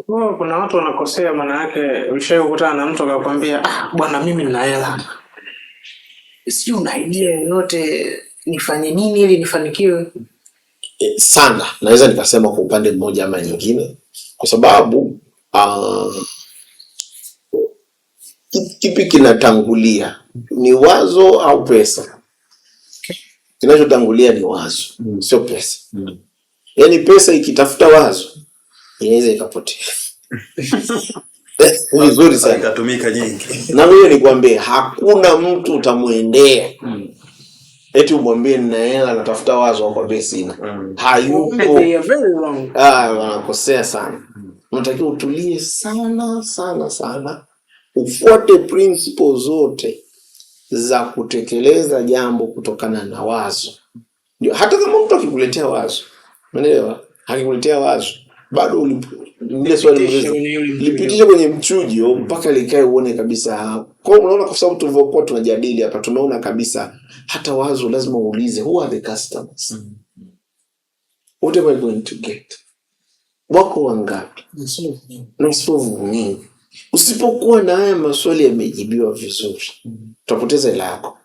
Kuna watu wanakosea, maana yake ushawahi kukutana na mtu akakwambia, bwana mimi nina hela. Si una idea yoyote nifanye nini ili nifanikiwe? Sana. Naweza nikasema kwa upande mmoja ama nyingine, kwa sababu kipi kinatangulia, ni wazo au pesa? Kinachotangulia ni wazo, sio pesa. Yaani pesa ikitafuta wazo inaweza ikapotea. Vizuri sana, ikatumika nyingi. Na wewe nikwambie, hakuna mtu utamwendea eti umwambie nina hela natafuta wazo kwa sina. Hayupo. Wanakosea sana. Unatakiwa utulie sana sana sana, ufuate principles zote za kutekeleza jambo kutokana na wazo. Ndio, hata kama mtu akikuletea wazo, umeelewa? Akikuletea wazo, bado ile swali lipitishe kwenye mchujo mpaka likae uone kabisa. Kwa hiyo unaona, kwa sababu tulivyokuwa tunajadili hapa, tumeona kabisa hata wazo lazima uulize, who are the customers? What am I going to get? Wako wangapi? Na solve nini? Usipokuwa na haya maswali yamejibiwa vizuri, utapoteza hela yako.